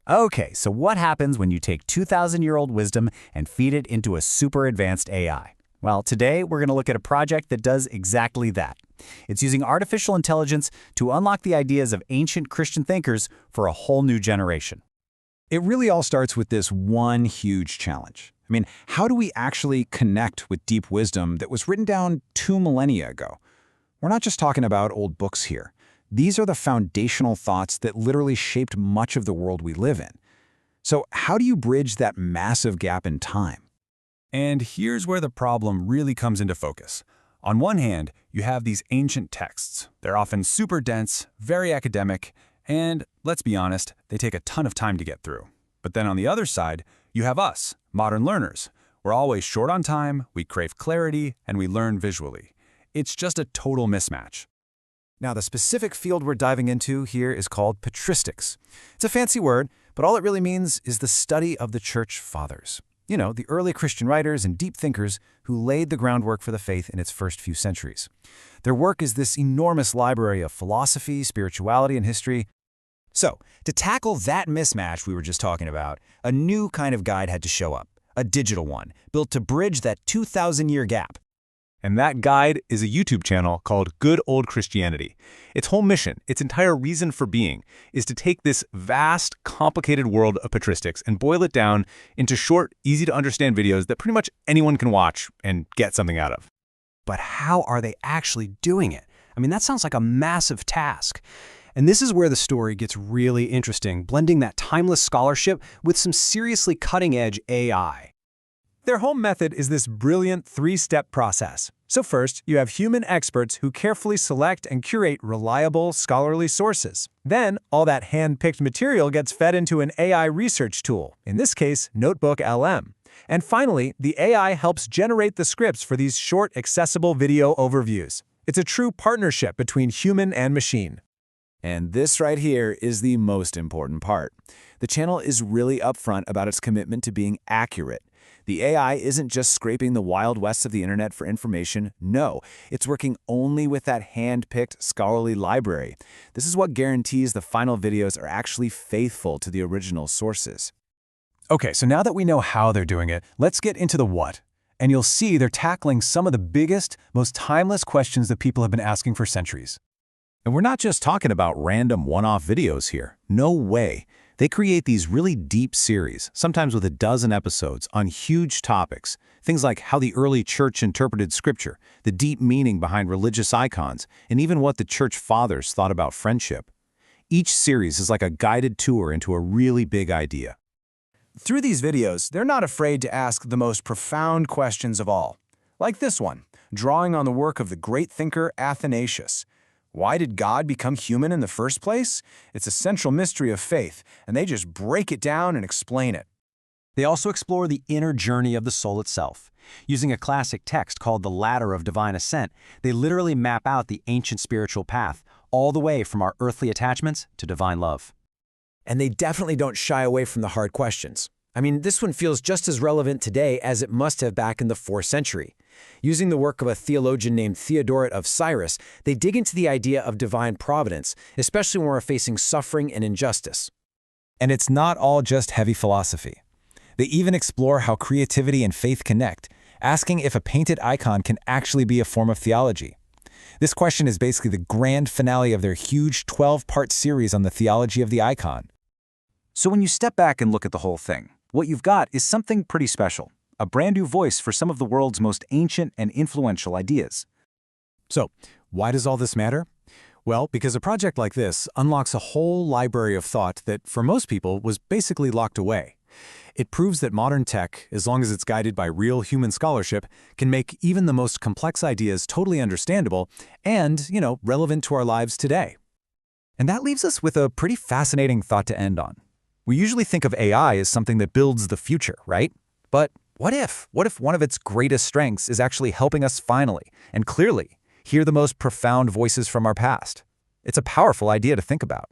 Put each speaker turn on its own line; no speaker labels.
Okay, so what happens when you take 2,000-year-old wisdom and feed it into a super advanced AI? Well, today we're going to look at a project that does exactly that. It's using artificial intelligence to unlock the ideas of ancient Christian thinkers for a whole new generation.
It really all starts with this one huge challenge. I mean, how do we actually connect with deep wisdom that was written down 2 millennia ago? We're not just talking about old books here. These are the foundational thoughts that literally shaped much of the world we live in. So how do you bridge that massive gap in time?
And here's where the problem really comes into focus. On one hand, you have these ancient texts. They're often super dense, very academic, and let's be honest, they take a ton of time to get through. But then on the other side, you have us, modern learners. We're always short on time, we crave clarity, and we learn visually. It's just a total mismatch.
Now, the specific field we're diving into here is called patristics. It's a fancy word, but all it really means is the study of the church fathers. You know, the early Christian writers and deep thinkers who laid the groundwork for the faith in its first few centuries. Their work is this enormous library of philosophy, spirituality, and history. So, to tackle that mismatch we were just talking about, a new kind of guide had to show up, a digital one, built to bridge that 2,000-year gap.
And that guide is a YouTube channel called Good Old Christianity. Its whole mission, its entire reason for being, is to take this vast, complicated world of patristics and boil it down into short, easy-to-understand videos that pretty much anyone can watch and get something out of.
But how are they actually doing it? I mean, that sounds like a massive task. And this is where the story gets really interesting, blending that timeless scholarship with some seriously cutting-edge AI.
Their whole method is this brilliant 3-step process. So first, you have human experts who carefully select and curate reliable, scholarly sources. Then, all that hand-picked material gets fed into an AI research tool, in this case, NotebookLM. And finally, the AI helps generate the scripts for these short, accessible video overviews. It's a true partnership between human and machine.
And this right here is the most important part. The channel is really upfront about its commitment to being accurate. The AI isn't just scraping the wild west of the internet for information. No, it's working only with that hand-picked scholarly library. This is what guarantees the final videos are actually faithful to the original sources.
Okay, so now that we know how they're doing it, let's get into the what. And you'll see they're tackling some of the biggest, most timeless questions that people have been asking for centuries.
And we're not just talking about random one-off videos here. No way. They create these really deep series, sometimes with a dozen episodes, on huge topics. Things like how the early church interpreted scripture, the deep meaning behind religious icons, and even what the church fathers thought about friendship. Each series is like a guided tour into a really big idea.
Through these videos, they're not afraid to ask the most profound questions of all. Like this one, drawing on the work of the great thinker Athanasius. Why did God become human in the first place? It's a central mystery of faith, and they just break it down and explain it.
They also explore the inner journey of the soul itself. Using a classic text called the Ladder of Divine Ascent, they literally map out the ancient spiritual path, all the way from our earthly attachments to divine love.
And they definitely don't shy away from the hard questions. I mean, this one feels just as relevant today as it must have back in the 4th century. Using the work of a theologian named Theodoret of Cyrus, they dig into the idea of divine providence, especially when we're facing suffering and injustice.
And it's not all just heavy philosophy. They even explore how creativity and faith connect, asking if a painted icon can actually be a form of theology. This question is basically the grand finale of their huge 12-part series on the theology of the icon.
So when you step back and look at the whole thing, what you've got is something pretty special. A brand new voice for some of the world's most ancient and influential ideas.
So, why does all this matter? Well, because a project like this unlocks a whole library of thought that, for most people, was basically locked away. It proves that modern tech, as long as it's guided by real human scholarship, can make even the most complex ideas totally understandable and, relevant to our lives today. And that leaves us with a pretty fascinating thought to end on. We usually think of AI as something that builds the future, right? But what if? What if one of its greatest strengths is actually helping us finally, and clearly, hear the most profound voices from our past? It's a powerful idea to think about.